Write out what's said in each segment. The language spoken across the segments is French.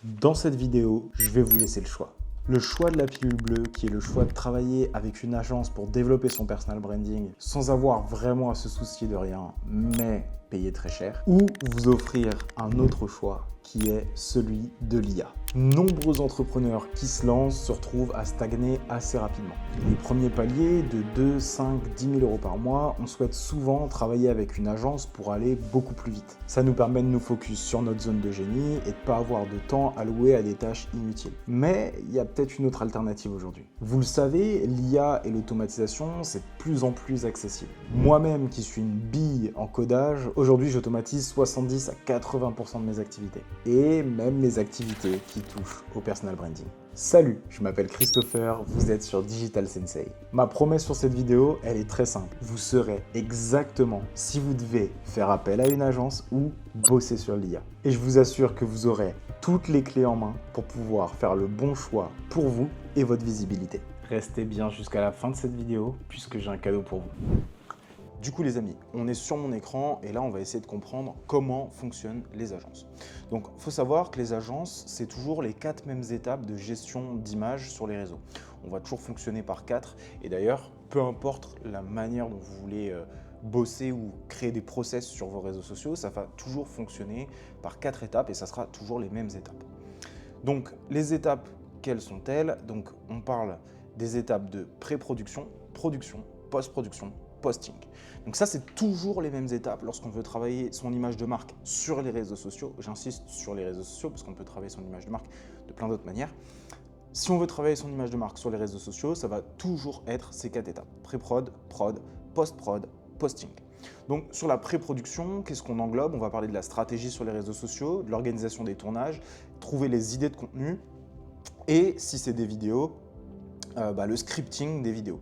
Dans cette vidéo, je vais vous laisser le choix. Le choix de la pilule bleue, qui est le choix de travailler avec une agence pour développer son personal branding sans avoir vraiment à se soucier de rien, mais payer très cher. Ou vous offrir un autre choix, qui est celui de l'IA. Nombreux entrepreneurs qui se lancent se retrouvent à stagner assez rapidement. Les premiers paliers de 2, 5, 10 000 euros par mois, on souhaite souvent travailler avec une agence pour aller beaucoup plus vite. Ça nous permet de nous focus sur notre zone de génie et de ne pas avoir de temps alloué à des tâches inutiles. Mais il y a peut-être une autre alternative aujourd'hui. Vous le savez, l'IA et l'automatisation, c'est de plus en plus accessible. Moi-même qui suis une bille en codage, aujourd'hui j'automatise 70 à 80% de mes activités. Et même mes activités qui touchent au personal branding. Salut, je m'appelle Christopher, vous êtes sur Digital Sensei. Ma promesse sur cette vidéo, elle est très simple. Vous saurez exactement si vous devez faire appel à une agence ou bosser sur l'IA. Et je vous assure que vous aurez toutes les clés en main pour pouvoir faire le bon choix pour vous et votre visibilité. Restez bien jusqu'à la fin de cette vidéo puisque j'ai un cadeau pour vous. Du coup les amis, on est sur mon écran et là on va essayer de comprendre comment fonctionnent les agences. Donc il faut savoir que les agences, c'est toujours les 4 mêmes étapes de gestion d'images sur les réseaux. On va toujours fonctionner par 4 et d'ailleurs, peu importe la manière dont vous voulez bosser ou créer des process sur vos réseaux sociaux, ça va toujours fonctionner par 4 étapes et ça sera toujours les mêmes étapes. Donc les étapes, quelles sont-elles? Donc on parle des étapes de pré-production, production, post-production, posting. Donc ça, c'est toujours les mêmes étapes lorsqu'on veut travailler son image de marque sur les réseaux sociaux. J'insiste sur les réseaux sociaux parce qu'on peut travailler son image de marque de plein d'autres manières. Si on veut travailler son image de marque sur les réseaux sociaux, ça va toujours être ces 4 étapes. Pré-prod, prod, post-prod, posting. Donc sur la pré-production, qu'est-ce qu'on englobe? On va parler de la stratégie sur les réseaux sociaux, de l'organisation des tournages, trouver les idées de contenu et si c'est des vidéos, le scripting des vidéos.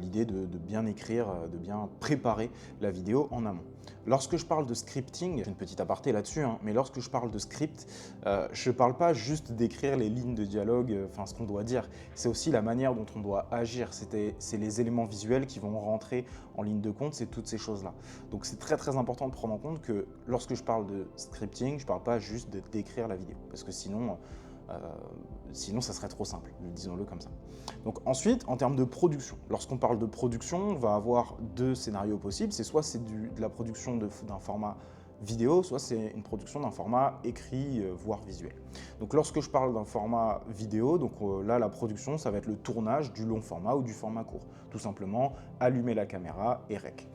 L'idée de bien écrire, de bien préparer la vidéo en amont. Lorsque je parle de scripting, j'ai une petite aparté là-dessus, mais lorsque je parle de script, je ne parle pas juste d'écrire les lignes de dialogue, ce qu'on doit dire, c'est aussi la manière dont on doit agir, c'est les éléments visuels qui vont rentrer en ligne de compte, c'est toutes ces choses-là. Donc c'est très très important de prendre en compte que lorsque je parle de scripting, je ne parle pas juste d'écrire la vidéo, parce que sinon ça serait trop simple, disons-le comme ça. Donc ensuite, en termes de production, lorsqu'on parle de production, on va avoir 2 scénarios possibles. C'est soit c'est de la production d'un format vidéo, soit c'est une production d'un format écrit, voire visuel. Donc lorsque je parle d'un format vidéo, là la production, ça va être le tournage du long format ou du format court. Tout simplement, allumer la caméra et rec.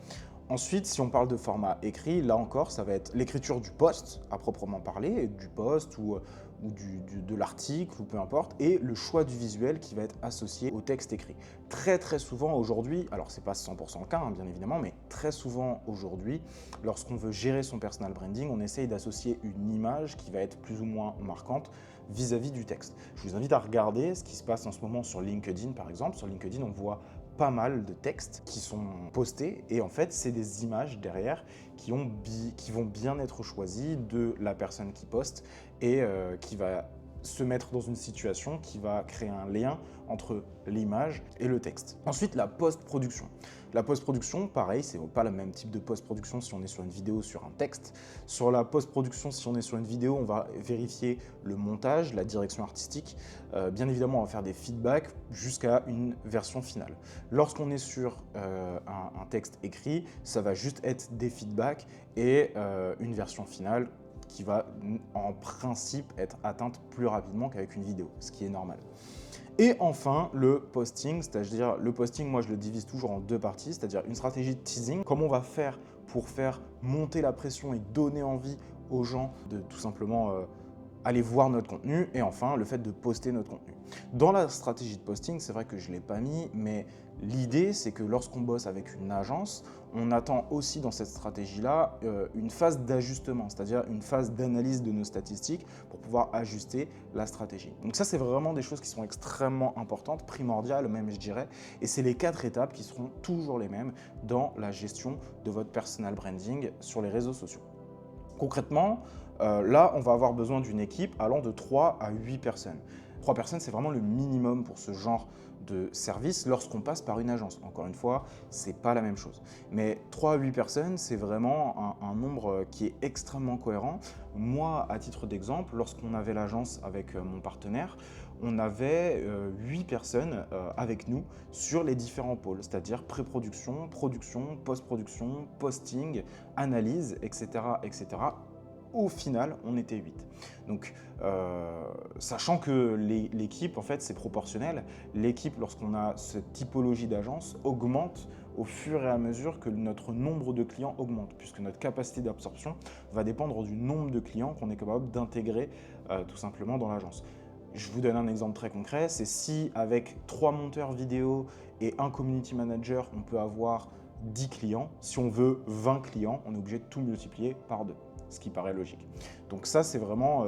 Ensuite, si on parle de format écrit, là encore, ça va être l'écriture du post à proprement parler, du post ou de l'article ou peu importe, et le choix du visuel qui va être associé au texte écrit. Très très souvent aujourd'hui, alors c'est pas 100% le cas bien évidemment, mais très souvent aujourd'hui, lorsqu'on veut gérer son personal branding, on essaye d'associer une image qui va être plus ou moins marquante vis-à-vis du texte. Je vous invite à regarder ce qui se passe en ce moment sur LinkedIn par exemple. Sur LinkedIn, on voit pas mal de textes qui sont postés et en fait c'est des images derrière qui vont bien être choisies de la personne qui poste et qui va se mettre dans une situation qui va créer un lien entre l'image et le texte. Ensuite, la post-production. La post-production, pareil, c'est pas le même type de post-production si on est sur une vidéo ou sur un texte. Sur la post-production, si on est sur une vidéo, on va vérifier le montage, la direction artistique. Bien évidemment, on va faire des feedbacks jusqu'à une version finale. Lorsqu'on est sur un texte écrit, ça va juste être des feedbacks et une version finale qui va en principe être atteinte plus rapidement qu'avec une vidéo, ce qui est normal. Et enfin, le posting, c'est-à-dire le posting, moi je le divise toujours en 2 parties, c'est-à-dire une stratégie de teasing, comment on va faire pour faire monter la pression et donner envie aux gens de tout simplement aller voir notre contenu, et enfin le fait de poster notre contenu. Dans la stratégie de posting, c'est vrai que je ne l'ai pas mis, mais l'idée c'est que lorsqu'on bosse avec une agence, on attend aussi dans cette stratégie-là une phase d'ajustement, c'est-à-dire une phase d'analyse de nos statistiques pour pouvoir ajuster la stratégie. Donc ça, c'est vraiment des choses qui sont extrêmement importantes, primordiales même je dirais, et c'est les 4 étapes qui seront toujours les mêmes dans la gestion de votre personal branding sur les réseaux sociaux. Concrètement, là, on va avoir besoin d'une équipe allant de 3 à 8 personnes. 3 personnes, c'est vraiment le minimum pour ce genre de service lorsqu'on passe par une agence. Encore une fois, c'est pas la même chose. Mais 3 à 8 personnes, c'est vraiment un nombre qui est extrêmement cohérent. Moi, à titre d'exemple, lorsqu'on avait l'agence avec mon partenaire, on avait 8 personnes avec nous sur les différents pôles, c'est-à-dire pré-production, production, post-production, posting, analyse, etc., etc. Au final, on était 8. Donc, sachant que l'équipe, en fait, c'est proportionnel, l'équipe, lorsqu'on a cette typologie d'agence, augmente au fur et à mesure que notre nombre de clients augmente, puisque notre capacité d'absorption va dépendre du nombre de clients qu'on est capable d'intégrer tout simplement dans l'agence. Je vous donne un exemple très concret, c'est si avec 3 monteurs vidéo et un community manager, on peut avoir 10 clients. Si on veut 20 clients, on est obligé de tout multiplier par 2, ce qui paraît logique. Donc ça, c'est vraiment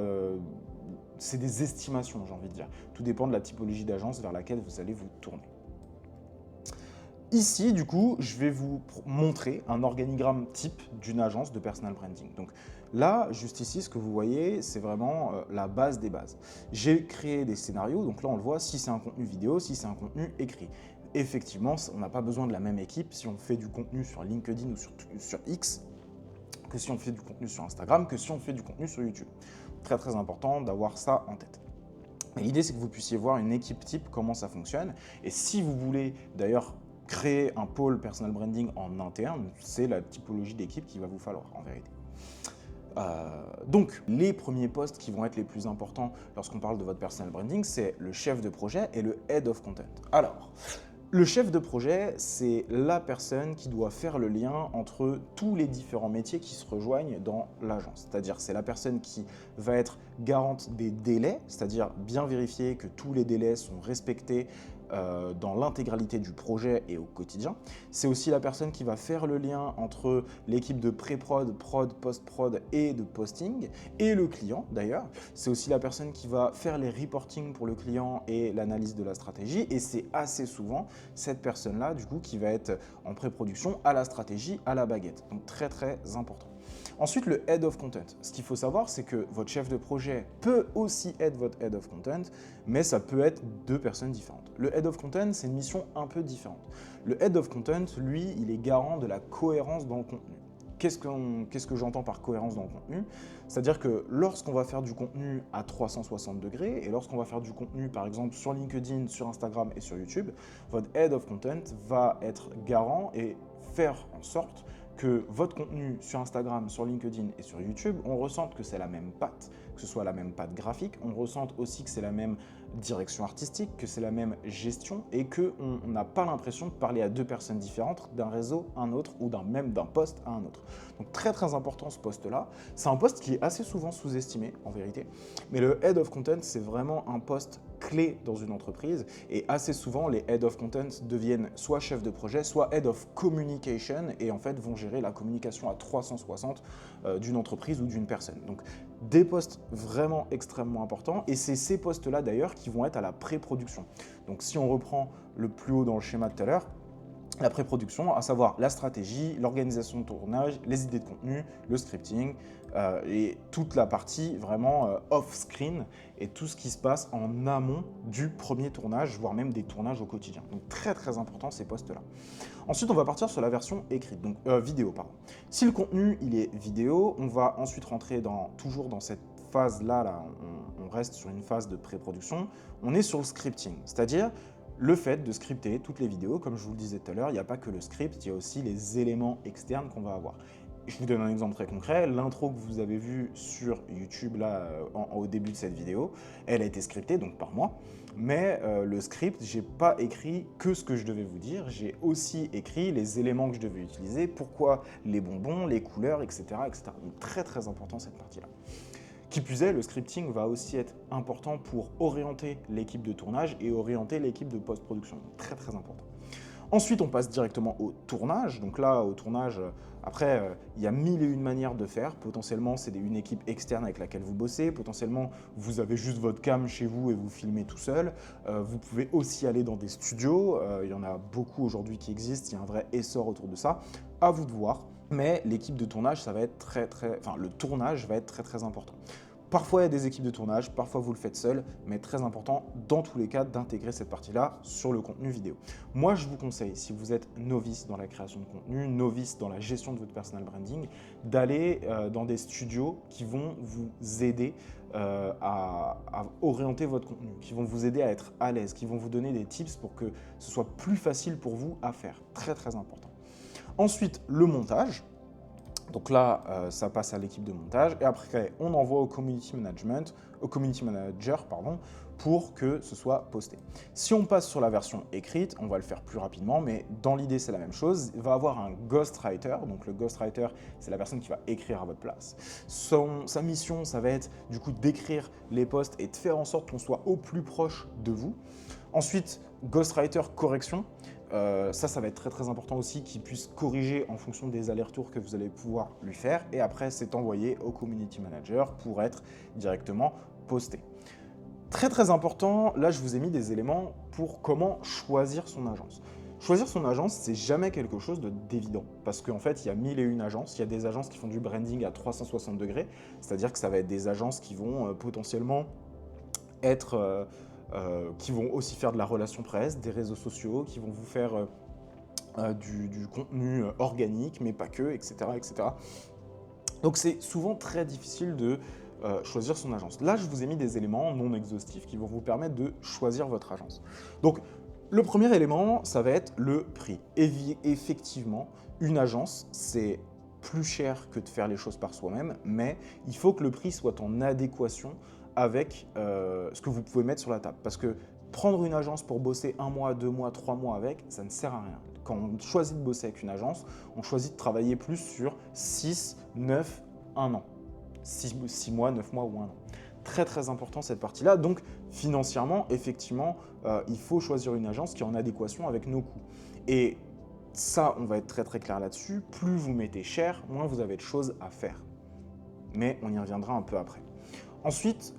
c'est des estimations, j'ai envie de dire. Tout dépend de la typologie d'agence vers laquelle vous allez vous tourner. Ici, du coup, je vais vous montrer un organigramme type d'une agence de personal branding. Donc là, juste ici, ce que vous voyez, c'est vraiment la base des bases. J'ai créé des scénarios, donc là, on le voit, si c'est un contenu vidéo, si c'est un contenu écrit. Effectivement, on n'a pas besoin de la même équipe si on fait du contenu sur LinkedIn ou sur X, que si on fait du contenu sur Instagram, que si on fait du contenu sur YouTube. Très, très important d'avoir ça en tête. L'idée, c'est que vous puissiez voir une équipe type, comment ça fonctionne. Et si vous voulez, d'ailleurs, créer un pôle personal branding en interne, c'est la typologie d'équipe qu'il va vous falloir en vérité. Donc, les premiers postes qui vont être les plus importants lorsqu'on parle de votre personal branding, c'est le chef de projet et le head of content. Alors, le chef de projet, c'est la personne qui doit faire le lien entre tous les différents métiers qui se rejoignent dans l'agence. C'est-à-dire, c'est la personne qui va être garante des délais, c'est-à-dire bien vérifier que tous les délais sont respectés dans l'intégralité du projet et au quotidien. C'est aussi la personne qui va faire le lien entre l'équipe de pré-prod, prod, post-prod et de posting et le client d'ailleurs. C'est aussi la personne qui va faire les reporting pour le client et l'analyse de la stratégie, et c'est assez souvent cette personne-là du coup qui va être en pré-production à la stratégie, à la baguette. Donc très très important. Ensuite, le head of content. Ce qu'il faut savoir, c'est que votre chef de projet peut aussi être votre head of content, mais ça peut être 2 personnes différentes. Le head of content, c'est une mission un peu différente. Le head of content, lui, il est garant de la cohérence dans le contenu. Qu'est-ce que j'entends par cohérence dans le contenu? C'est-à-dire que lorsqu'on va faire du contenu à 360 degrés et lorsqu'on va faire du contenu, par exemple, sur LinkedIn, sur Instagram et sur YouTube, votre head of content va être garant et faire en sorte que votre contenu sur Instagram, sur LinkedIn et sur YouTube, on ressente que c'est la même patte, que ce soit la même patte graphique, on ressente aussi que c'est la même direction artistique, que c'est la même gestion et qu'on n'a pas l'impression de parler à 2 personnes différentes, d'un réseau à un autre ou d'un poste à un autre. Donc très très important ce poste-là. C'est un poste qui est assez souvent sous-estimé en vérité, mais le Head of Content, c'est vraiment un poste clé dans une entreprise et assez souvent les Head of Content deviennent soit chef de projet, soit Head of Communication et en fait vont gérer la communication à 360 d'une entreprise ou d'une personne. Donc des postes vraiment extrêmement importants et c'est ces postes-là d'ailleurs qui vont être à la pré-production. Donc si on reprend le plus haut dans le schéma de tout à l'heure, la pré-production, à savoir la stratégie, l'organisation de tournage, les idées de contenu, le scripting et toute la partie vraiment off-screen et tout ce qui se passe en amont du premier tournage, voire même des tournages au quotidien. Donc très très important ces postes-là. Ensuite, on va partir sur la version écrite, donc vidéo, pardon. Si le contenu il est vidéo, on va ensuite rentrer toujours dans cette phase-là, on reste sur une phase de pré-production, on est sur le scripting, c'est-à-dire le fait de scripter toutes les vidéos. Comme je vous le disais tout à l'heure, il n'y a pas que le script, il y a aussi les éléments externes qu'on va avoir. Je vous donne un exemple très concret. L'intro que vous avez vue sur YouTube là, au début de cette vidéo, elle a été scriptée, donc par moi. Mais le script, j'ai pas écrit que ce que je devais vous dire. J'ai aussi écrit les éléments que je devais utiliser, pourquoi les bonbons, les couleurs, etc. etc. Donc très très important cette partie-là. Qui plus est, le scripting va aussi être important pour orienter l'équipe de tournage et orienter l'équipe de post-production. Très très important. Ensuite, on passe directement au tournage. Donc là, au tournage, après, il y a 1001 manières de faire. Potentiellement, c'est une équipe externe avec laquelle vous bossez. Potentiellement, vous avez juste votre cam chez vous et vous filmez tout seul. Vous pouvez aussi aller dans des studios. Il y en a beaucoup aujourd'hui qui existent. Il y a un vrai essor autour de ça. À vous de voir. Mais l'équipe de tournage, ça va être le tournage va être très très important. Parfois, il y a des équipes de tournage, parfois vous le faites seul, mais très important dans tous les cas d'intégrer cette partie-là sur le contenu vidéo. Moi, je vous conseille, si vous êtes novice dans la création de contenu, novice dans la gestion de votre personal branding, d'aller dans des studios qui vont vous aider à orienter votre contenu, qui vont vous aider à être à l'aise, qui vont vous donner des tips pour que ce soit plus facile pour vous à faire. Très, très important. Ensuite, le montage. Donc là, ça passe à l'équipe de montage et après, on envoie au community manager, pour que ce soit posté. Si on passe sur la version écrite, on va le faire plus rapidement, mais dans l'idée, c'est la même chose. Il va avoir un ghostwriter. Donc le ghostwriter, c'est la personne qui va écrire à votre place. Sa mission, ça va être du coup d'écrire les posts et de faire en sorte qu'on soit au plus proche de vous. Ensuite, ghostwriter correction. Ça va être très très important aussi qu'il puisse corriger en fonction des allers-retours que vous allez pouvoir lui faire. Et après, c'est envoyé au community manager pour être directement posté. Très très important, là je vous ai mis des éléments pour comment choisir son agence. Choisir son agence, c'est jamais quelque chose d'évident parce qu'en fait, il y a 1001 agences. Il y a des agences qui font du branding à 360 degrés, c'est-à-dire que ça va être des agences qui vont potentiellement être... qui vont aussi faire de la relation presse, des réseaux sociaux, qui vont vous faire du contenu organique, mais pas que, etc. etc. Donc c'est souvent très difficile de choisir son agence. Là, je vous ai mis des éléments non exhaustifs qui vont vous permettre de choisir votre agence. Donc, le premier élément, ça va être le prix. Effectivement, une agence, c'est plus cher que de faire les choses par soi-même, mais il faut que le prix soit en adéquation avec ce que vous pouvez mettre sur la table. Parce que prendre une agence pour bosser 1 mois, 2 mois, 3 mois avec, ça ne sert à rien. Quand on choisit de bosser avec une agence, on choisit de travailler plus sur 6, 9, 1 an. 6 mois, 9 mois ou 1 an. Très très important cette partie-là. Donc financièrement, effectivement, il faut choisir une agence qui est en adéquation avec nos coûts. Et ça, on va être très très clair là-dessus. Plus vous mettez cher, moins vous avez de choses à faire. Mais on y reviendra un peu après. Ensuite,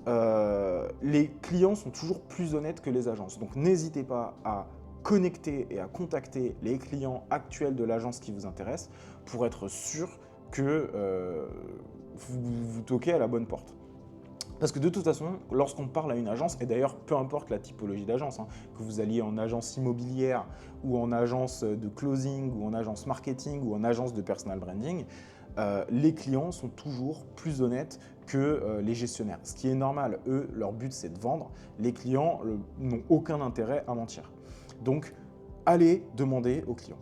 les clients sont toujours plus honnêtes que les agences. Donc n'hésitez pas à connecter et à contacter les clients actuels de l'agence qui vous intéresse pour être sûr que vous toquez à la bonne porte. Parce que de toute façon, lorsqu'on parle à une agence, et d'ailleurs peu importe la typologie d'agence, que vous alliez en agence immobilière ou en agence de closing ou en agence marketing ou en agence de personal branding, les clients sont toujours plus honnêtes que les gestionnaires. Ce qui est normal, eux, leur but c'est de vendre. Les clients n'ont aucun intérêt à mentir. Donc, allez demander aux clients.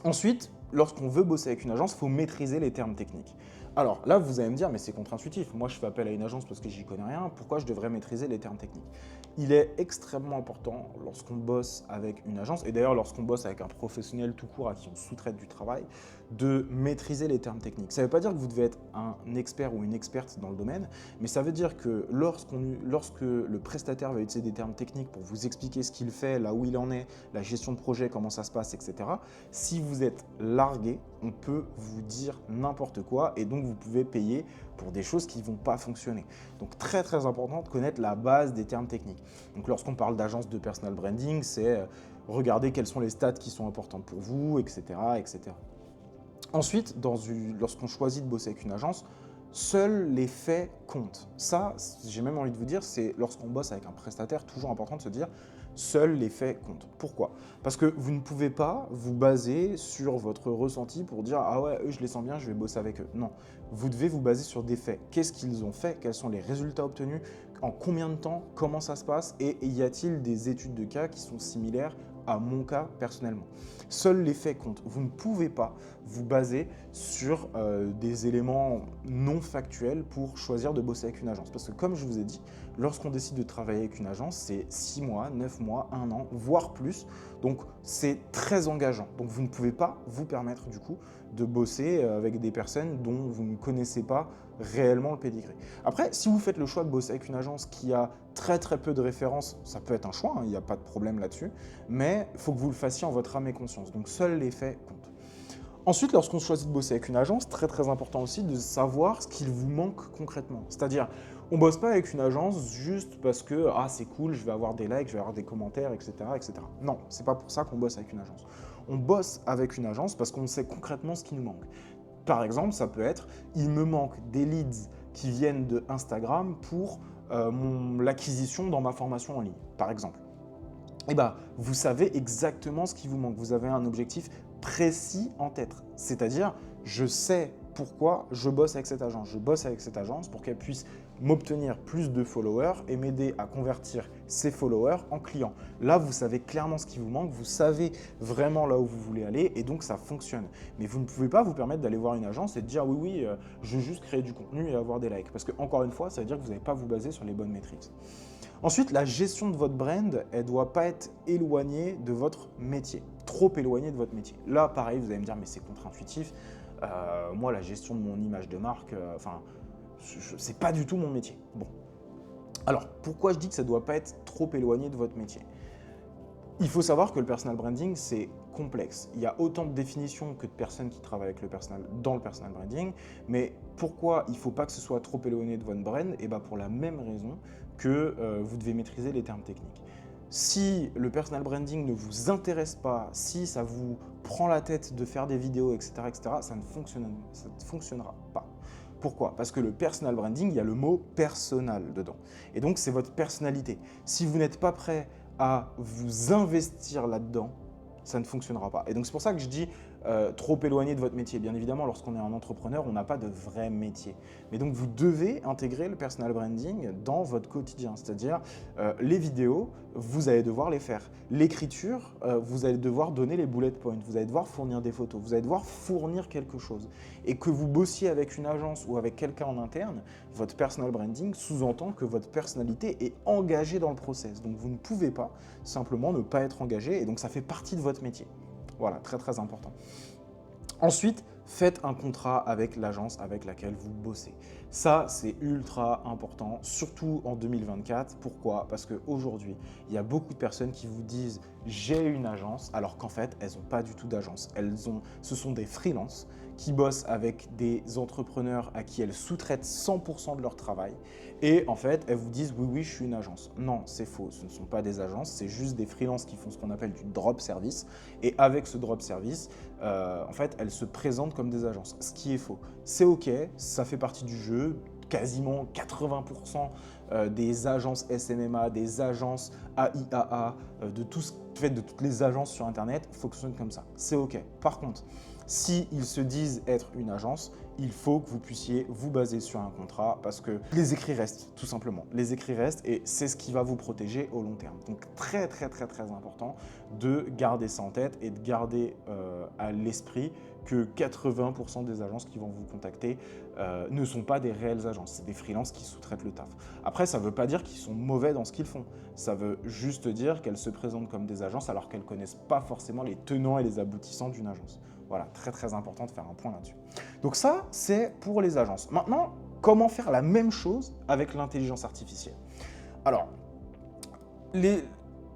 Ensuite, lorsqu'on veut bosser avec une agence, il faut maîtriser les termes techniques. Alors là, vous allez me dire, mais c'est contre-intuitif. Moi, je fais appel à une agence parce que j'y connais rien. Pourquoi je devrais maîtriser les termes techniques? Il est extrêmement important lorsqu'on bosse avec une agence, et d'ailleurs lorsqu'on bosse avec un professionnel tout court à qui on sous-traite du travail, de maîtriser les termes techniques. Ça ne veut pas dire que vous devez être un expert ou une experte dans le domaine, mais ça veut dire que lorsque le prestataire va utiliser des termes techniques pour vous expliquer ce qu'il fait, là où il en est, la gestion de projet, comment ça se passe, etc., si vous êtes largué, on peut vous dire n'importe quoi et donc vous pouvez payer pour des choses qui ne vont pas fonctionner. Donc très très important de connaître la base des termes techniques. Donc lorsqu'on parle d'agence de personal branding, c'est regarder quelles sont les stats qui sont importantes pour vous, etc. etc. Ensuite, lorsqu'on choisit de bosser avec une agence, seuls les faits comptent. Ça, j'ai même envie de vous dire, c'est lorsqu'on bosse avec un prestataire, toujours important de se dire seuls les faits comptent. Pourquoi? Parce que vous ne pouvez pas vous baser sur votre ressenti pour dire « Ah ouais, eux, je les sens bien, je vais bosser avec eux ». Non, vous devez vous baser sur des faits. Qu'est-ce qu'ils ont fait? Quels sont les résultats obtenus? En combien de temps? Comment ça se passe? Et y a-t-il des études de cas qui sont similaires à mon cas personnellement? Seuls les faits comptent. Vous ne pouvez pas vous baser sur des éléments non factuels pour choisir de bosser avec une agence. Parce que comme je vous ai dit, lorsqu'on décide de travailler avec une agence, c'est 6 mois, 9 mois, 1 an, voire plus. Donc c'est très engageant. Donc vous ne pouvez pas vous permettre du coup de bosser avec des personnes dont vous ne connaissez pas réellement le pédigré. Après, si vous faites le choix de bosser avec une agence qui a très très peu de références, ça peut être un choix, il n'y a pas de problème là-dessus, mais il faut que vous le fassiez en votre âme et conscience. Donc seuls les faits comptent. Ensuite, lorsqu'on choisit de bosser avec une agence, très très important aussi de savoir ce qu'il vous manque concrètement. C'est-à-dire, on ne bosse pas avec une agence juste parce que « Ah, c'est cool, je vais avoir des likes, je vais avoir des commentaires, etc. etc. » Non, c'est pas pour ça qu'on bosse avec une agence. On bosse avec une agence parce qu'on sait concrètement ce qui nous manque. Par exemple, ça peut être « Il me manque des leads qui viennent de Instagram pour l'acquisition dans ma formation en ligne, par exemple. Eh bien, vous savez exactement ce qui vous manque. Vous avez un objectif précis en tête. C'est-à-dire, je sais pourquoi je bosse avec cette agence. Je bosse avec cette agence pour qu'elle puisse m'obtenir plus de followers et m'aider à convertir ces followers en clients. Là, vous savez clairement ce qui vous manque, vous savez vraiment là où vous voulez aller et donc ça fonctionne. Mais vous ne pouvez pas vous permettre d'aller voir une agence et de dire oui, je veux juste créer du contenu et avoir des likes. Parce que encore une fois, ça veut dire que vous n'allez pas vous baser sur les bonnes métriques. Ensuite, la gestion de votre brand, elle ne doit pas être éloignée de votre métier, trop éloignée de votre métier. Là, pareil, vous allez me dire, mais c'est contre-intuitif. Moi, la gestion de mon image de marque, c'est pas du tout mon métier. Bon. Alors, pourquoi je dis que ça ne doit pas être trop éloigné de votre métier? Il faut savoir que le personal branding, c'est complexe. Il y a autant de définitions que de personnes qui travaillent avec dans le personal branding. Mais pourquoi il ne faut pas que ce soit trop éloigné de votre brand? Et bien pour la même raison que vous devez maîtriser les termes techniques. Si le personal branding ne vous intéresse pas, si ça vous prend la tête de faire des vidéos, etc., ça ne fonctionnera pas. Pourquoi? Parce que le personal branding, il y a le mot personnel dedans. Et donc, c'est votre personnalité. Si vous n'êtes pas prêt à vous investir là-dedans, ça ne fonctionnera pas. Et donc, c'est pour ça que je dis trop éloigné de votre métier. Bien évidemment, lorsqu'on est un entrepreneur, on n'a pas de vrai métier. Mais donc, vous devez intégrer le personal branding dans votre quotidien. C'est-à-dire, les vidéos, vous allez devoir les faire. L'écriture, vous allez devoir donner les bullet points. Vous allez devoir fournir des photos. Vous allez devoir fournir quelque chose. Et que vous bossiez avec une agence ou avec quelqu'un en interne, votre personal branding sous-entend que votre personnalité est engagée dans le process. Donc, vous ne pouvez pas simplement ne pas être engagé. Et donc, ça fait partie de votre métier. Voilà, très très important. Ensuite, faites un contrat avec l'agence avec laquelle vous bossez. Ça, c'est ultra important, surtout en 2024. Pourquoi? Parce qu'aujourd'hui, il y a beaucoup de personnes qui vous disent « j'ai une agence », alors qu'en fait, elles n'ont pas du tout d'agence. Ce sont des freelances qui bossent avec des entrepreneurs à qui elles sous-traitent 100% de leur travail. Et en fait, elles vous disent « oui, oui, je suis une agence ». Non, c'est faux. Ce ne sont pas des agences, c'est juste des freelances qui font ce qu'on appelle du drop service. Et avec ce drop service, en fait, elles se présentent comme des agences, ce qui est faux. C'est OK, ça fait partie du jeu. Quasiment 80% des agences SMMA, des agences AIAA, de toutes les agences sur Internet fonctionnent comme ça. C'est OK. Par contre, s'ils se disent être une agence, il faut que vous puissiez vous baser sur un contrat parce que les écrits restent, tout simplement. Les écrits restent et c'est ce qui va vous protéger au long terme. Donc très très très très important de garder ça en tête et de garder à l'esprit que 80% des agences qui vont vous contacter ne sont pas des réelles agences, c'est des freelances qui sous-traitent le taf. Après, ça ne veut pas dire qu'ils sont mauvais dans ce qu'ils font. Ça veut juste dire qu'elles se présentent comme des agences alors qu'elles ne connaissent pas forcément les tenants et les aboutissants d'une agence. Voilà, très très important de faire un point là-dessus. Donc ça, c'est pour les agences. Maintenant, comment faire la même chose avec l'intelligence artificielle? Alors,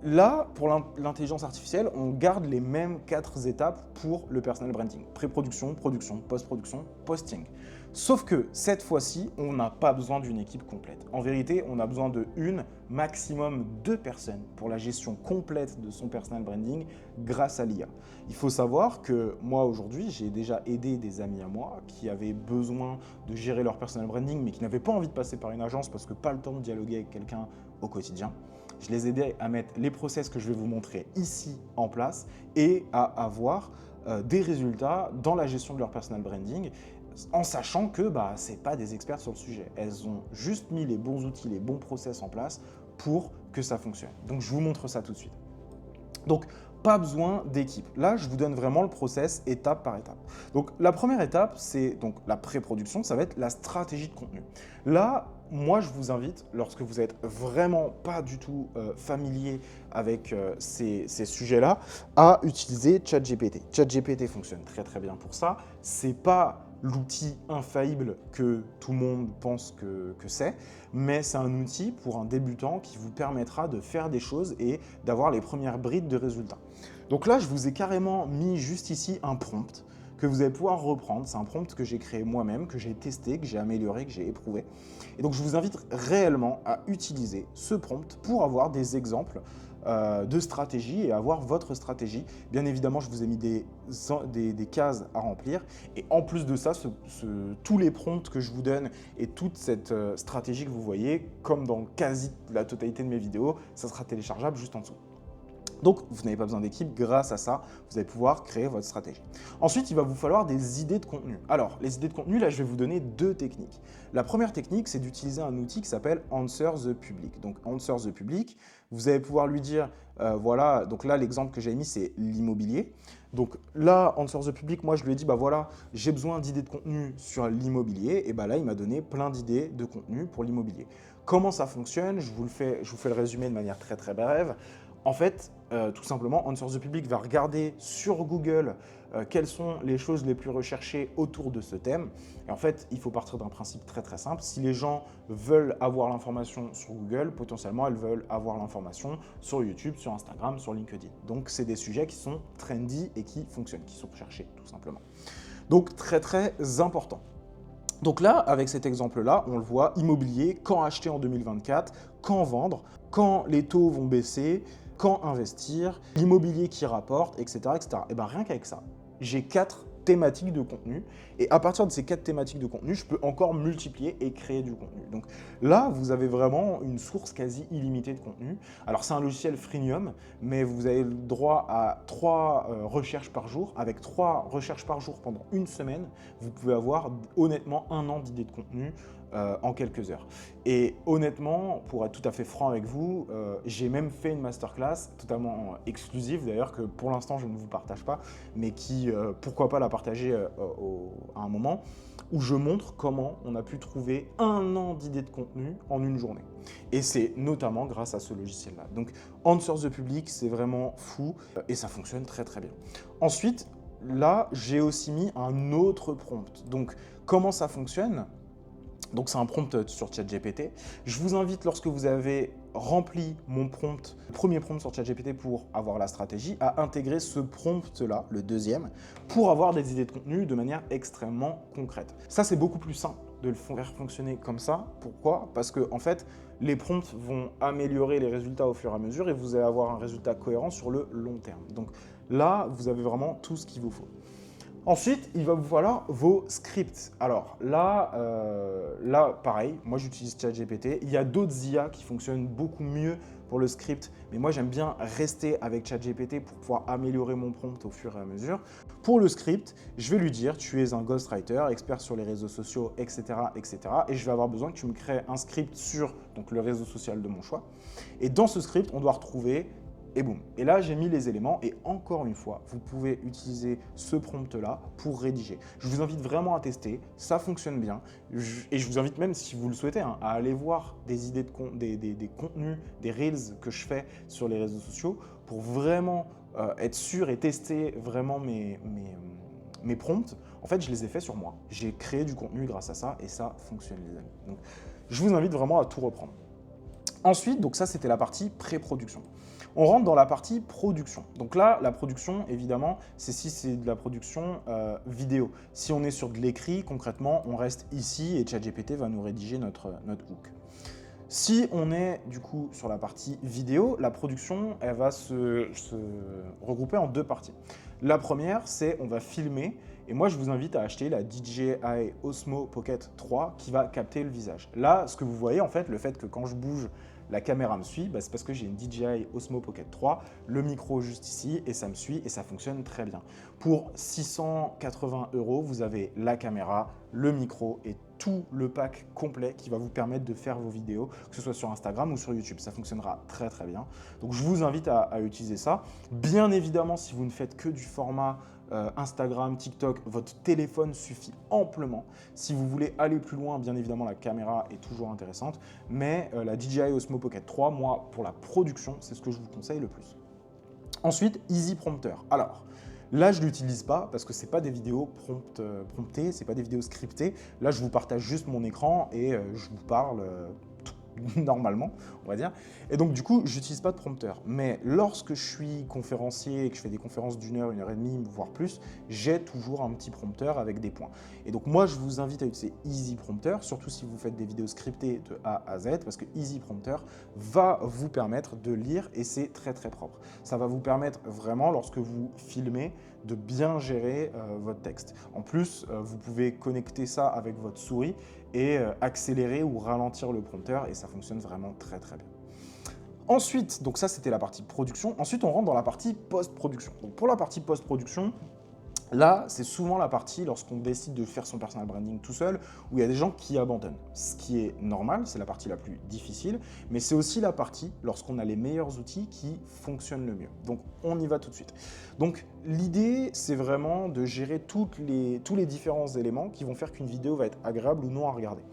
là, pour l'intelligence artificielle, on garde les mêmes 4 étapes pour le personal branding. Pré-production, production, post-production, posting. Sauf que cette fois-ci, on n'a pas besoin d'une équipe complète. En vérité, on a besoin de maximum 2 personnes pour la gestion complète de son personal branding grâce à l'IA. Il faut savoir que moi, aujourd'hui, j'ai déjà aidé des amis à moi qui avaient besoin de gérer leur personal branding, mais qui n'avaient pas envie de passer par une agence parce que pas le temps de dialoguer avec quelqu'un au quotidien. Je les aidais à mettre les process que je vais vous montrer ici en place et à avoir des résultats dans la gestion de leur personal branding en sachant que ce n'est pas des experts sur le sujet. Elles ont juste mis les bons outils, les bons process en place pour que ça fonctionne. Donc, je vous montre ça tout de suite. Donc, pas besoin d'équipe. Là, je vous donne vraiment le process étape par étape. Donc, la première étape, c'est donc la pré-production, ça va être la stratégie de contenu. Là, moi, je vous invite, lorsque vous n'êtes vraiment pas du tout familier avec ces sujets-là, à utiliser ChatGPT. ChatGPT fonctionne très très bien pour ça. C'est pas l'outil infaillible que tout le monde pense que c'est, mais c'est un outil pour un débutant qui vous permettra de faire des choses et d'avoir les premières brides de résultats. Donc là, je vous ai carrément mis juste ici un prompt que vous allez pouvoir reprendre. C'est un prompt que j'ai créé moi-même, que j'ai testé, que j'ai amélioré, que j'ai éprouvé. Et donc, je vous invite réellement à utiliser ce prompt pour avoir des exemples de stratégie et avoir votre stratégie. Bien évidemment, je vous ai mis des cases à remplir. Et en plus de ça, tous les prompts que je vous donne et toute cette stratégie que vous voyez, comme dans quasi la totalité de mes vidéos, ça sera téléchargeable juste en dessous. Donc, vous n'avez pas besoin d'équipe. Grâce à ça, vous allez pouvoir créer votre stratégie. Ensuite, il va vous falloir des idées de contenu. Alors, les idées de contenu, là, je vais vous donner 2 techniques. La première technique, c'est d'utiliser un outil qui s'appelle Answer the Public. Donc, Answer the Public, vous allez pouvoir lui dire, voilà, donc là, l'exemple que j'ai mis, c'est l'immobilier. Donc là, Answer the Public, moi, je lui ai dit, bah voilà, j'ai besoin d'idées de contenu sur l'immobilier. Et bah là, il m'a donné plein d'idées de contenu pour l'immobilier. Comment ça fonctionne? Je vous fais le résumé de manière très, très brève. En fait, tout simplement, Answer the Public va regarder sur Google quelles sont les choses les plus recherchées autour de ce thème. Et en fait, il faut partir d'un principe très très simple. Si les gens veulent avoir l'information sur Google, potentiellement, elles veulent avoir l'information sur YouTube, sur Instagram, sur LinkedIn. Donc, c'est des sujets qui sont trendy et qui fonctionnent, qui sont recherchés, tout simplement. Donc, très très important. Donc là, avec cet exemple-là, on le voit, immobilier, quand acheter en 2024, quand vendre, quand les taux vont baisser, quand investir, l'immobilier qui rapporte, etc. etc. Et bien rien qu'avec ça, j'ai 4 thématiques de contenu. Et à partir de ces 4 thématiques de contenu, je peux encore multiplier et créer du contenu. Donc là, vous avez vraiment une source quasi illimitée de contenu. Alors c'est un logiciel freemium, mais vous avez le droit à 3 recherches par jour. Avec 3 recherches par jour pendant une semaine, vous pouvez avoir honnêtement 1 an d'idées de contenu en quelques heures. Et honnêtement, pour être tout à fait franc avec vous, j'ai même fait une masterclass totalement exclusive d'ailleurs, que pour l'instant je ne vous partage pas, mais qui, pourquoi pas la partager à un moment, où je montre comment on a pu trouver 1 an d'idées de contenu en une journée. Et c'est notamment grâce à ce logiciel-là. Donc Answer the Public, c'est vraiment fou et ça fonctionne très très bien. Ensuite, là, j'ai aussi mis un autre prompt. Donc comment ça fonctionne ? Donc c'est un prompt sur ChatGPT. Je vous invite, lorsque vous avez rempli mon prompt, le premier prompt sur ChatGPT pour avoir la stratégie, à intégrer ce prompt-là, le deuxième, pour avoir des idées de contenu de manière extrêmement concrète. Ça, c'est beaucoup plus simple de le faire fonctionner comme ça. Pourquoi? Parce que en fait, les prompts vont améliorer les résultats au fur et à mesure et vous allez avoir un résultat cohérent sur le long terme. Donc là, vous avez vraiment tout ce qu'il vous faut. Ensuite, il va vous falloir vos scripts. Alors là, pareil, moi j'utilise ChatGPT. Il y a d'autres IA qui fonctionnent beaucoup mieux pour le script, mais moi j'aime bien rester avec ChatGPT pour pouvoir améliorer mon prompt au fur et à mesure. Pour le script, je vais lui dire, tu es un ghostwriter, expert sur les réseaux sociaux, etc., etc. Et je vais avoir besoin que tu me crées un script sur donc, le réseau social de mon choix. Et dans ce script, on doit retrouver et boum. Et là, j'ai mis les éléments et encore une fois, vous pouvez utiliser ce prompt-là pour rédiger. Je vous invite vraiment à tester, ça fonctionne bien. Et je vous invite même, si vous le souhaitez, à aller voir des idées des contenus, des reels que je fais sur les réseaux sociaux pour vraiment être sûr et tester vraiment mes prompts. En fait, je les ai faits sur moi. J'ai créé du contenu grâce à ça et ça fonctionne, les amis. Donc, je vous invite vraiment à tout reprendre. Ensuite, donc ça, c'était la partie pré-production. On rentre dans la partie production. Donc là, la production, évidemment, c'est de la production vidéo. Si on est sur de l'écrit, concrètement, on reste ici et ChatGPT va nous rédiger notre hook. Si on est du coup sur la partie vidéo, la production, elle va se regrouper en 2 parties. La première, c'est on va filmer. Et moi, je vous invite à acheter la DJI Osmo Pocket 3 qui va capter le visage. Là, ce que vous voyez, en fait, le fait que quand je bouge, la caméra me suit, c'est parce que j'ai une DJI Osmo Pocket 3, le micro juste ici, et ça me suit et ça fonctionne très bien. Pour 680 €, vous avez la caméra, le micro et tout le pack complet qui va vous permettre de faire vos vidéos, que ce soit sur Instagram ou sur YouTube. Ça fonctionnera très très bien. Donc je vous invite à utiliser ça. Bien évidemment, si vous ne faites que du format Instagram, TikTok, votre téléphone suffit amplement. Si vous voulez aller plus loin, bien évidemment, la caméra est toujours intéressante, mais la DJI Osmo Pocket 3, moi, pour la production, c'est ce que je vous conseille le plus. Ensuite, Easy Prompter. Alors, là, je ne l'utilise pas parce que ce n'est pas des vidéos promptées, ce n'est pas des vidéos scriptées. Là, je vous partage juste mon écran et je vous parle normalement, on va dire. Et donc, du coup, j'utilise pas de prompteur. Mais lorsque je suis conférencier et que je fais des conférences d'1 heure, 1 heure et demie, voire plus, j'ai toujours un petit prompteur avec des points. Et donc, moi, je vous invite à utiliser Easy Prompter, surtout si vous faites des vidéos scriptées de A à Z, parce que Easy Prompter va vous permettre de lire et c'est très, très propre. Ça va vous permettre vraiment, lorsque vous filmez, de bien gérer votre texte. En plus, vous pouvez connecter ça avec votre souris et accélérer ou ralentir le prompteur et ça fonctionne vraiment très très bien. Ensuite, donc ça c'était la partie production. Ensuite, on rentre dans la partie post-production. Donc pour la partie post-production, là, c'est souvent la partie lorsqu'on décide de faire son personal branding tout seul, où il y a des gens qui abandonnent. Ce qui est normal, c'est la partie la plus difficile, mais c'est aussi la partie lorsqu'on a les meilleurs outils qui fonctionnent le mieux. Donc, on y va tout de suite. Donc, l'idée, c'est vraiment de gérer tous les différents éléments qui vont faire qu'une vidéo va être agréable ou non à regarder.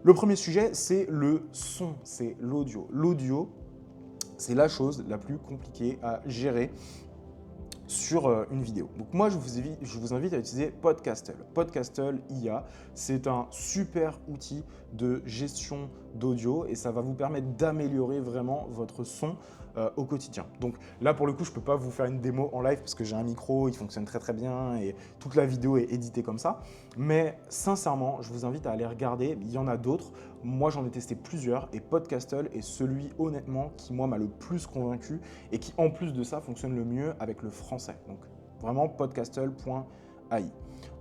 Le premier sujet, c'est le son, c'est l'audio. L'audio, c'est la chose la plus compliquée à gérer sur une vidéo. Donc moi, je vous invite à utiliser Podcastle. Podcastle IA, c'est un super outil de gestion d'audio et ça va vous permettre d'améliorer vraiment votre son au quotidien. Donc là, pour le coup, je ne peux pas vous faire une démo en live parce que j'ai un micro, il fonctionne très très bien et toute la vidéo est éditée comme ça. Mais sincèrement, je vous invite à aller regarder. Il y en a d'autres. Moi, j'en ai testé plusieurs et Podcastle est celui, honnêtement, qui, moi, m'a le plus convaincu et qui, en plus de ça, fonctionne le mieux avec le français. Donc, vraiment, podcastle.ai.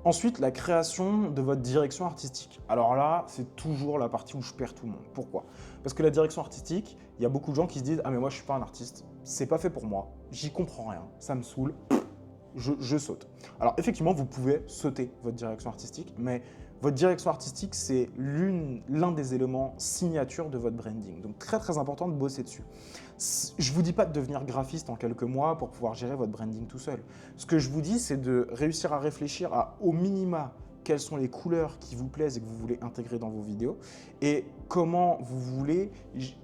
Ensuite, la création de votre direction artistique. Alors là, c'est toujours la partie où je perds tout le monde. Pourquoi? Parce que la direction artistique, il y a beaucoup de gens qui se disent « Ah, mais moi, je ne suis pas un artiste. C'est pas fait pour moi. J'y comprends rien. Ça me saoule. Je saute. » Alors, effectivement, vous pouvez sauter votre direction artistique, mais votre direction artistique, c'est l'un des éléments signature de votre branding. Donc, très, très important de bosser dessus. Je ne vous dis pas de devenir graphiste en quelques mois pour pouvoir gérer votre branding tout seul. Ce que je vous dis, c'est de réussir à réfléchir au minima quelles sont les couleurs qui vous plaisent et que vous voulez intégrer dans vos vidéos et comment vous voulez,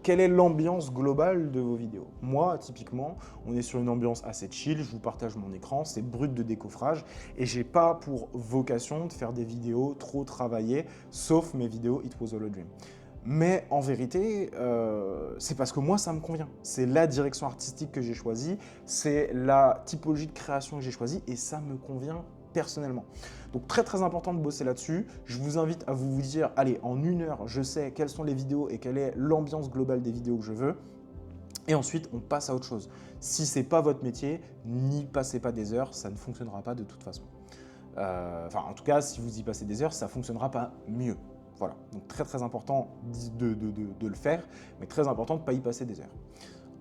quelle est l'ambiance globale de vos vidéos. Moi, typiquement, on est sur une ambiance assez chill, je vous partage mon écran, c'est brut de décoffrage et j'ai pas pour vocation de faire des vidéos trop travaillées, sauf mes vidéos It Was All a Dream. Mais en vérité, c'est parce que moi, ça me convient. C'est la direction artistique que j'ai choisie, c'est la typologie de création que j'ai choisie et ça me convient personnellement. Donc très très important de bosser là-dessus. Je vous invite à vous dire, allez, en 1 heure, je sais quelles sont les vidéos et quelle est l'ambiance globale des vidéos que je veux. Et ensuite, on passe à autre chose. Si ce n'est pas votre métier, n'y passez pas des heures, ça ne fonctionnera pas de toute façon. Enfin, en tout cas, si vous y passez des heures, ça ne fonctionnera pas mieux. Voilà, donc très très important de le faire, mais très important de ne pas y passer des heures.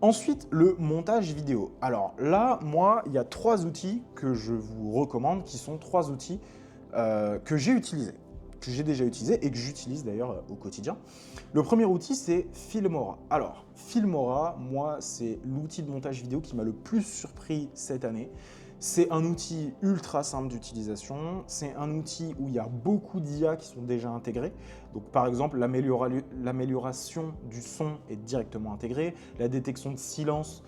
Ensuite, le montage vidéo. Alors là, moi, il y a 3 outils que je vous recommande, qui sont 3 outils que j'ai utilisés, que j'ai déjà utilisés et que j'utilise d'ailleurs au quotidien. Le premier outil, c'est Filmora. Alors, Filmora, moi, c'est l'outil de montage vidéo qui m'a le plus surpris cette année. C'est un outil ultra simple d'utilisation, c'est un outil où il y a beaucoup d'IA qui sont déjà intégrés. Donc par exemple, l'amélioration du son est directement intégrée, la détection de silence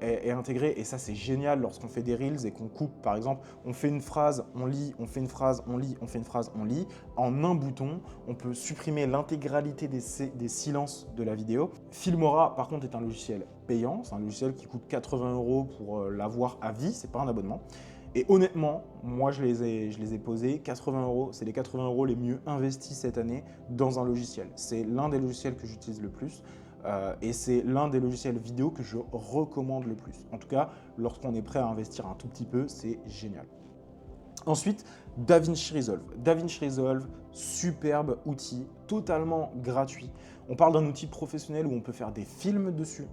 est intégrée et ça c'est génial lorsqu'on fait des reels et qu'on coupe. Par exemple, on fait une phrase, on lit, on fait une phrase, on lit, on fait une phrase, on lit. En un bouton, on peut supprimer l'intégralité des silences de la vidéo. Filmora, par contre, est un logiciel payant. C'est un logiciel qui coûte 80 € pour l'avoir à vie, c'est pas un abonnement. Et honnêtement, moi je les ai posés, 80 €, c'est les 80 € les mieux investis cette année dans un logiciel. C'est l'un des logiciels que j'utilise le plus. Et c'est l'un des logiciels vidéo que je recommande le plus. En tout cas, lorsqu'on est prêt à investir un tout petit peu, c'est génial. Ensuite, DaVinci Resolve. DaVinci Resolve, superbe outil, totalement gratuit. On parle d'un outil professionnel où on peut faire des films dessus.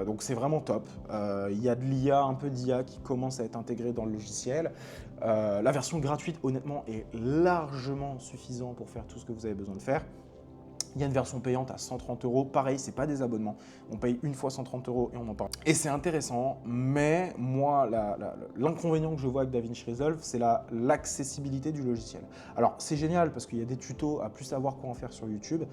Donc c'est vraiment top. Il y a de l'IA, un peu d'IA qui commence à être intégrée dans le logiciel. La version gratuite, honnêtement, est largement suffisante pour faire tout ce que vous avez besoin de faire. Il y a une version payante à 130 €. Pareil, ce n'est pas des abonnements. On paye une fois 130 € et on en parle. Et c'est intéressant, mais moi, l'inconvénient que je vois avec DaVinci Resolve, c'est l'accessibilité du logiciel. Alors, c'est génial parce qu'il y a des tutos à plus savoir quoi en faire sur YouTube,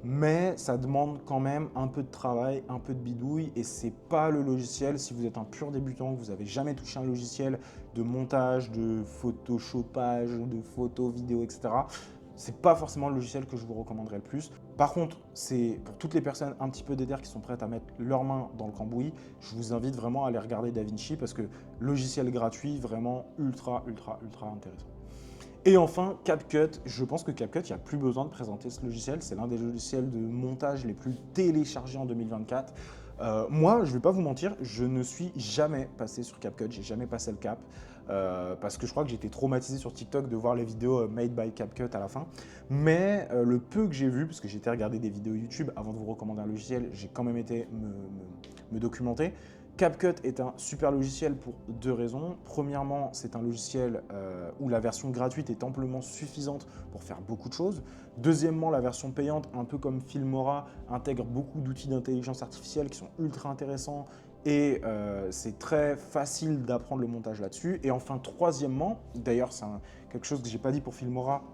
mais ça demande quand même un peu de travail, un peu de bidouille, et c'est pas le logiciel, si vous êtes un pur débutant, que vous n'avez jamais touché un logiciel de montage, de photoshopage, de photos, vidéos, etc., c'est pas forcément le logiciel que je vous recommanderais le plus. Par contre, c'est pour toutes les personnes un petit peu déter qui sont prêtes à mettre leurs mains dans le cambouis, je vous invite vraiment à aller regarder DaVinci parce que logiciel gratuit, vraiment ultra intéressant. Et enfin, CapCut. Je pense que CapCut, il n'y a plus besoin de présenter ce logiciel. C'est l'un des logiciels de montage les plus téléchargés en 2024. Moi, je ne vais pas vous mentir, je ne suis jamais passé sur CapCut, j'ai jamais passé le cap, parce que je crois que j'étais traumatisé sur TikTok de voir les vidéos made by CapCut à la fin. Mais le peu que j'ai vu, parce que j'étais regardé des vidéos YouTube avant de vous recommander un logiciel, j'ai quand même été me documenter. CapCut est un super logiciel pour deux raisons. Premièrement, c'est un logiciel où la version gratuite est amplement suffisante pour faire beaucoup de choses. Deuxièmement, la version payante, un peu comme Filmora, intègre beaucoup d'outils d'intelligence artificielle qui sont ultra intéressants et c'est très facile d'apprendre le montage là-dessus. Et enfin, troisièmement, d'ailleurs, c'est quelque chose que je n'ai pas dit pour Filmora,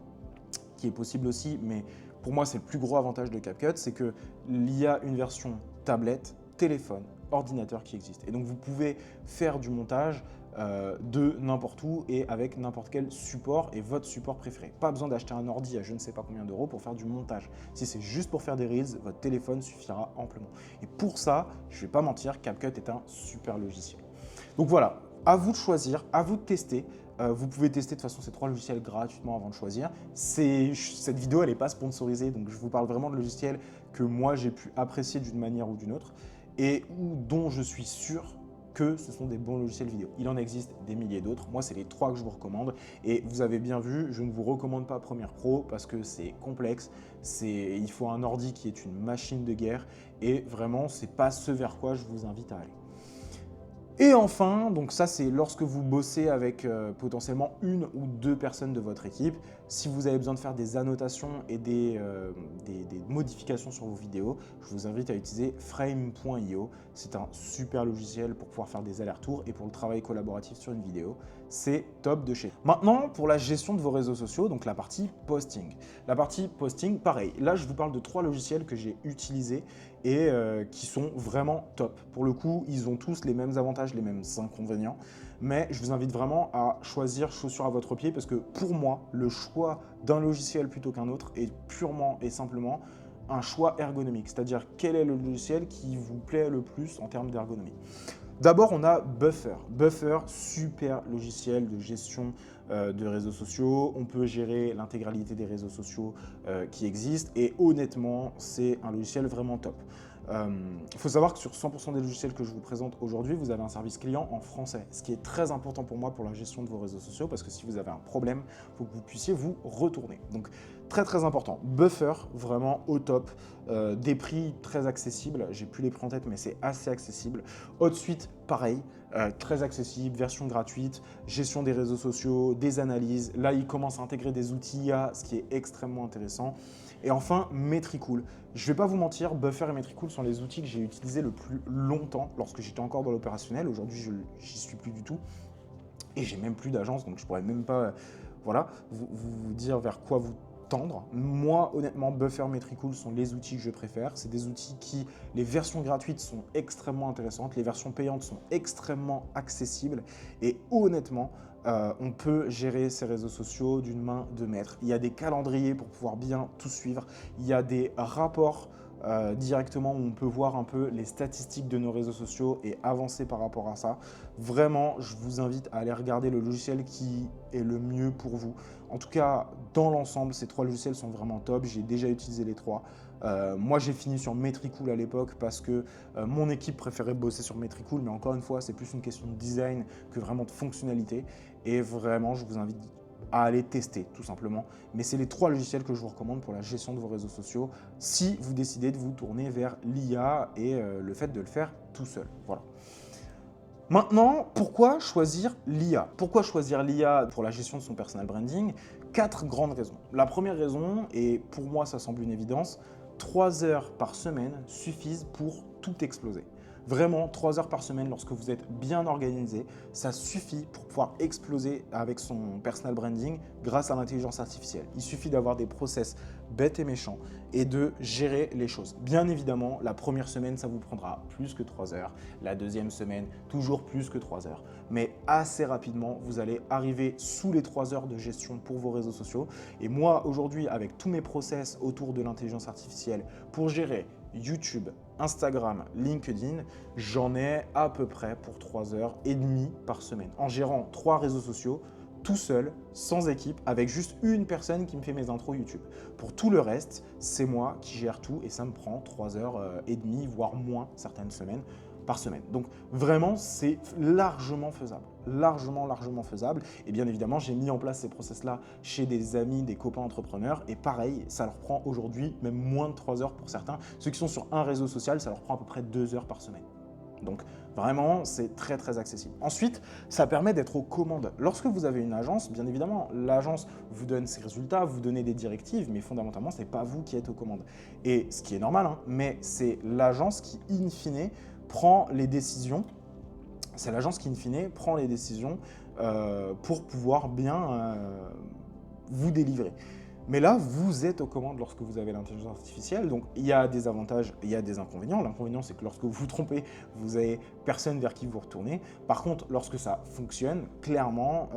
qui est possible aussi, mais pour moi, c'est le plus gros avantage de CapCut, c'est qu'il y a une version tablette, téléphone, ordinateur qui existe. Et donc, vous pouvez faire du montage de n'importe où et avec n'importe quel support et votre support préféré. Pas besoin d'acheter un ordi à je ne sais pas combien d'euros pour faire du montage. Si c'est juste pour faire des reels, votre téléphone suffira amplement. Et pour ça, je ne vais pas mentir, CapCut est un super logiciel. Donc voilà, à vous de choisir, à vous de tester. Vous pouvez tester de toute façon ces trois logiciels gratuitement avant de choisir. Cette vidéo, elle n'est pas sponsorisée, donc je vous parle vraiment de logiciels que moi j'ai pu apprécier d'une manière ou d'une autre et dont je suis sûr que ce sont des bons logiciels vidéo. Il en existe des milliers d'autres. Moi, c'est les trois que je vous recommande. Et vous avez bien vu, je ne vous recommande pas Premiere Pro parce que c'est complexe. Il faut un ordi qui est une machine de guerre. Et vraiment, ce n'est pas ce vers quoi je vous invite à aller. Et enfin, donc ça c'est lorsque vous bossez avec potentiellement une ou deux personnes de votre équipe. Si vous avez besoin de faire des annotations et des modifications sur vos vidéos, je vous invite à utiliser frame.io. C'est un super logiciel pour pouvoir faire des allers-retours et pour le travail collaboratif sur une vidéo. C'est top de chez. Maintenant, pour la gestion de vos réseaux sociaux, donc la partie posting. La partie posting, pareil. Là, je vous parle de trois logiciels que j'ai utilisés et qui sont vraiment top. Pour le coup, ils ont tous les mêmes avantages, les mêmes inconvénients, mais je vous invite vraiment à choisir chaussure à votre pied parce que pour moi, le choix d'un logiciel plutôt qu'un autre est purement et simplement un choix ergonomique, c'est-à-dire quel est le logiciel qui vous plaît le plus en termes d'ergonomie. D'abord, on a Buffer. Buffer, super logiciel de gestion de réseaux sociaux. On peut gérer l'intégralité des réseaux sociaux qui existent et honnêtement, c'est un logiciel vraiment top. Il faut savoir que sur 100% des logiciels que je vous présente aujourd'hui, vous avez un service client en français, ce qui est très important pour moi pour la gestion de vos réseaux sociaux parce que si vous avez un problème, il faut que vous puissiez vous retourner. Donc, très important. Buffer, vraiment au top. Des prix très accessibles. J'ai plus les prix en tête, mais c'est assez accessible. HotSuite, pareil, très accessible, version gratuite, gestion des réseaux sociaux, des analyses. Là, il commence à intégrer des outils IA, ce qui est extrêmement intéressant. Et enfin, Metricool. Je ne vais pas vous mentir, Buffer et Metricool sont les outils que j'ai utilisés le plus longtemps lorsque j'étais encore dans l'opérationnel. Aujourd'hui, je n'y suis plus du tout. Et j'ai même plus d'agence, donc je pourrais même pas vous dire vers quoi vous tendre. Moi, honnêtement, Buffer, Metricool sont les outils que je préfère. C'est des outils qui, les versions gratuites sont extrêmement intéressantes, les versions payantes sont extrêmement accessibles et honnêtement, on peut gérer ses réseaux sociaux d'une main de maître. Il y a des calendriers pour pouvoir bien tout suivre. Il y a des rapports directement où on peut voir un peu les statistiques de nos réseaux sociaux et avancer par rapport à ça. Vraiment, je vous invite à aller regarder le logiciel qui est le mieux pour vous. En tout cas, dans l'ensemble, ces trois logiciels sont vraiment top. J'ai déjà utilisé les trois. Moi, j'ai fini sur Metricool à l'époque parce que mon équipe préférait bosser sur Metricool, mais encore une fois, c'est plus une question de design que vraiment de fonctionnalité. Et vraiment, je vous invite à aller tester tout simplement. Mais c'est les trois logiciels que je vous recommande pour la gestion de vos réseaux sociaux si vous décidez de vous tourner vers l'IA et le fait de le faire tout seul. Voilà. Maintenant, pourquoi choisir l'IA? Pourquoi choisir l'IA pour la gestion de son personal branding? 4 grandes raisons. La première raison, et pour moi ça semble une évidence, 3 heures par semaine suffisent pour tout exploser. Vraiment, 3 heures par semaine, lorsque vous êtes bien organisé, ça suffit pour pouvoir exploser avec son personal branding grâce à l'intelligence artificielle. Il suffit d'avoir des process bêtes et méchants et de gérer les choses. Bien évidemment, la première semaine, ça vous prendra plus que 3 heures. La deuxième semaine, toujours plus que 3 heures. Mais assez rapidement, vous allez arriver sous les 3 heures de gestion pour vos réseaux sociaux. Et moi, aujourd'hui, avec tous mes process autour de l'intelligence artificielle pour gérer YouTube, Instagram, LinkedIn, j'en ai à peu près pour 3h30 par semaine. En gérant 3 réseaux sociaux, tout seul, sans équipe, avec juste une personne qui me fait mes intros YouTube. Pour tout le reste, c'est moi qui gère tout et ça me prend 3h30, voire moins certaines semaines par semaine. Donc vraiment, c'est largement faisable. Largement faisable. Et bien évidemment, j'ai mis en place ces process-là chez des amis, des copains entrepreneurs. Et pareil, ça leur prend aujourd'hui même moins de 3 heures pour certains. Ceux qui sont sur un réseau social, ça leur prend à peu près 2 heures par semaine. Donc vraiment, c'est très accessible. Ensuite, ça permet d'être aux commandes. Lorsque vous avez une agence, bien évidemment, l'agence vous donne ses résultats, vous donnez des directives, mais fondamentalement, ce n'est pas vous qui êtes aux commandes. Et ce qui est normal, hein, mais c'est l'agence qui, in fine, prend les décisions. C'est l'agence qui, in fine, prend les décisions pour pouvoir bien vous délivrer. Mais là, vous êtes aux commandes lorsque vous avez l'intelligence artificielle. Donc, il y a des avantages, il y a des inconvénients. L'inconvénient, c'est que lorsque vous vous trompez, vous n'avez personne vers qui vous retourner. Par contre, lorsque ça fonctionne, clairement,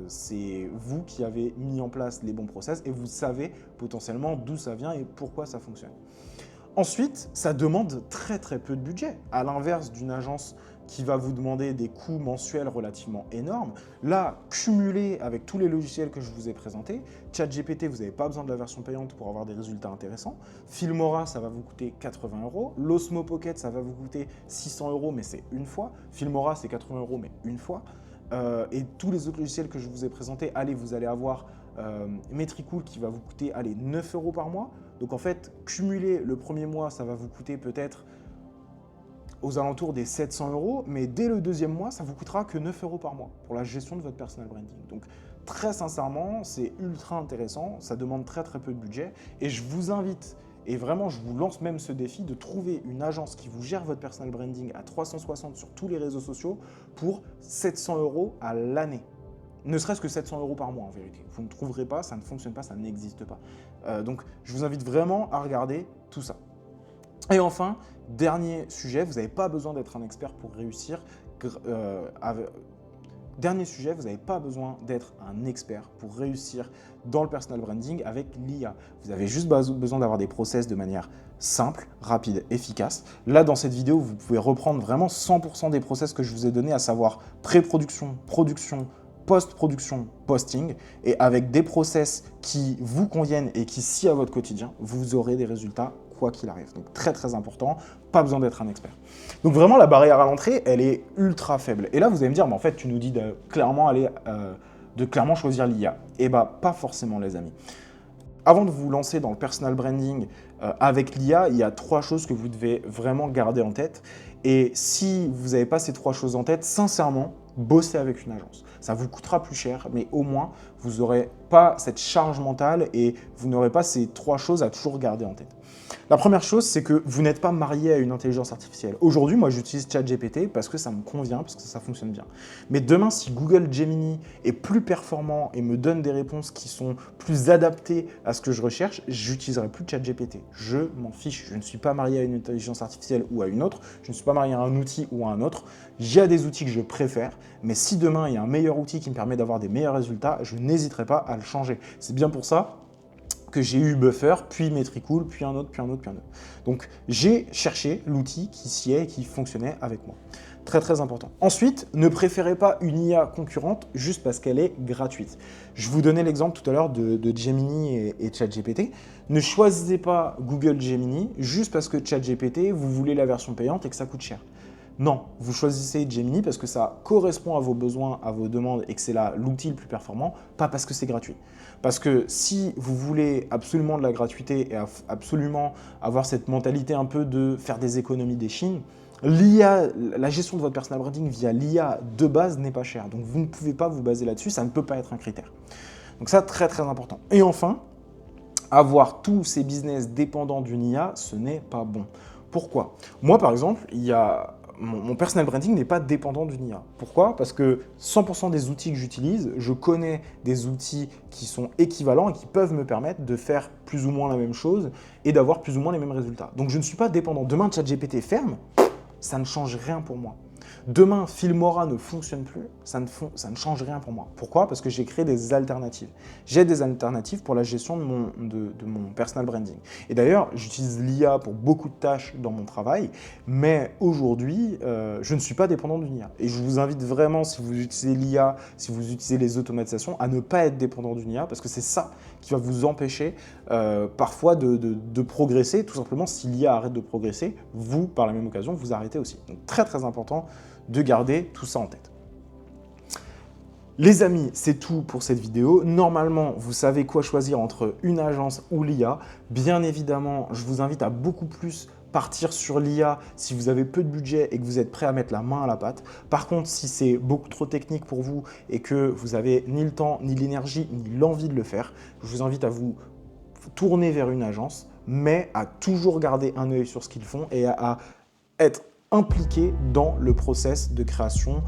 c'est vous qui avez mis en place les bons process et vous savez potentiellement d'où ça vient et pourquoi ça fonctionne. Ensuite, ça demande très peu de budget. À l'inverse d'une agence qui va vous demander des coûts mensuels relativement énormes, là, cumulé avec tous les logiciels que je vous ai présentés, ChatGPT, vous n'avez pas besoin de la version payante pour avoir des résultats intéressants. Filmora, ça va vous coûter 80 €. L'Osmo Pocket, ça va vous coûter 600 €, mais c'est une fois. Filmora, c'est 80 €, mais une fois. Et tous les autres logiciels que je vous ai présentés, vous allez avoir Metricool qui va vous coûter 9 € par mois. Donc en fait, cumulé le premier mois, ça va vous coûter peut-être aux alentours des 700 €, mais dès le deuxième mois, ça vous coûtera que 9 € par mois pour la gestion de votre personal branding. Donc très sincèrement, c'est ultra intéressant, ça demande très peu de budget et je vous invite, et vraiment je vous lance même ce défi, de trouver une agence qui vous gère votre personal branding à 360 sur tous les réseaux sociaux pour 700 € à l'année. Ne serait-ce que 700 € par mois en vérité. Vous ne trouverez pas, ça ne fonctionne pas, ça n'existe pas. Donc je vous invite vraiment à regarder tout ça. Et enfin, dernier sujet, vous n'avez pas besoin d'être un expert pour réussir. Dernier sujet, vous n'avez pas besoin d'être un expert pour réussir dans le personal branding avec l'IA. Vous avez juste besoin d'avoir des process de manière simple, rapide, efficace. Là, dans cette vidéo, vous pouvez reprendre vraiment 100% des process que je vous ai donnés, à savoir pré-production, production, post-production, posting, et avec des process qui vous conviennent et qui s'y à votre quotidien, vous aurez des résultats quoi qu'il arrive. Donc très important, pas besoin d'être un expert. Donc vraiment, la barrière à l'entrée, elle est ultra faible. Et là, vous allez me dire, mais en fait, tu nous dis de clairement choisir l'IA. Eh bien, pas forcément, les amis. Avant de vous lancer dans le personal branding avec l'IA, il y a 3 choses que vous devez vraiment garder en tête. Et si vous n'avez pas ces 3 choses en tête, sincèrement, bossez avec une agence. Ça vous coûtera plus cher, mais au moins, vous n'aurez pas cette charge mentale et vous n'aurez pas ces 3 choses à toujours garder en tête. La première chose, c'est que vous n'êtes pas marié à une intelligence artificielle. Aujourd'hui, moi, j'utilise ChatGPT parce que ça me convient, parce que ça fonctionne bien. Mais demain, si Google Gemini est plus performant et me donne des réponses qui sont plus adaptées à ce que je recherche, j'utiliserai plus ChatGPT. Je m'en fiche. Je ne suis pas marié à une intelligence artificielle ou à une autre. Je ne suis pas marié à un outil ou à un autre. Il y a des outils que je préfère, mais si demain, il y a un meilleur outil qui me permet d'avoir des meilleurs résultats, je n'hésiterai pas à le changer. C'est bien pour ça que j'ai eu Buffer, puis Metricool, puis un autre. Donc, j'ai cherché l'outil qui s'y est et qui fonctionnait avec moi. Très important. Ensuite, ne préférez pas une IA concurrente juste parce qu'elle est gratuite. Je vous donnais l'exemple tout à l'heure de Gemini et ChatGPT. Ne choisissez pas Google Gemini juste parce que ChatGPT, vous voulez la version payante et que ça coûte cher. Non, vous choisissez Gemini parce que ça correspond à vos besoins, à vos demandes et que c'est là l'outil le plus performant, pas parce que c'est gratuit. Parce que si vous voulez absolument de la gratuité et absolument avoir cette mentalité un peu de faire des économies des Chines, l'IA, la gestion de votre personal branding via l'IA de base n'est pas chère. Donc vous ne pouvez pas vous baser là-dessus, ça ne peut pas être un critère. Donc ça, très important. Et enfin, avoir tous ces business dépendants d'une IA, ce n'est pas bon. Pourquoi ? Moi, par exemple, il y a mon personal branding n'est pas dépendant d'une IA. Pourquoi? Parce que 100% des outils que j'utilise, je connais des outils qui sont équivalents et qui peuvent me permettre de faire plus ou moins la même chose et d'avoir plus ou moins les mêmes résultats. Donc je ne suis pas dépendant. Demain, ChatGPT ferme, ça ne change rien pour moi. Demain, Filmora ne fonctionne plus, ça ne change rien pour moi. Pourquoi? Parce que j'ai créé des alternatives. J'ai des alternatives pour la gestion de mon personal branding. Et d'ailleurs, j'utilise l'IA pour beaucoup de tâches dans mon travail, mais aujourd'hui, je ne suis pas dépendant d'une IA. Et je vous invite vraiment, si vous utilisez l'IA, si vous utilisez les automatisations, à ne pas être dépendant d'une IA, parce que c'est ça qui va vous empêcher parfois de progresser. Tout simplement, si l'IA arrête de progresser, vous, par la même occasion, vous arrêtez aussi. Donc très très important de garder tout ça en tête. Les amis, c'est tout pour cette vidéo. Normalement, vous savez quoi choisir entre une agence ou l'IA. Bien évidemment, je vous invite à beaucoup plus partir sur l'IA si vous avez peu de budget et que vous êtes prêt à mettre la main à la pâte. Par contre, si c'est beaucoup trop technique pour vous et que vous n'avez ni le temps, ni l'énergie, ni l'envie de le faire, je vous invite à vous tourner vers une agence, mais à toujours garder un œil sur ce qu'ils font et à être impliqué dans le process de création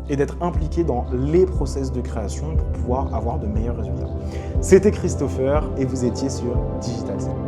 et d'être impliqué dans les process de création pour pouvoir avoir de meilleurs résultats. C'était Christopher et vous étiez sur Digital Zen.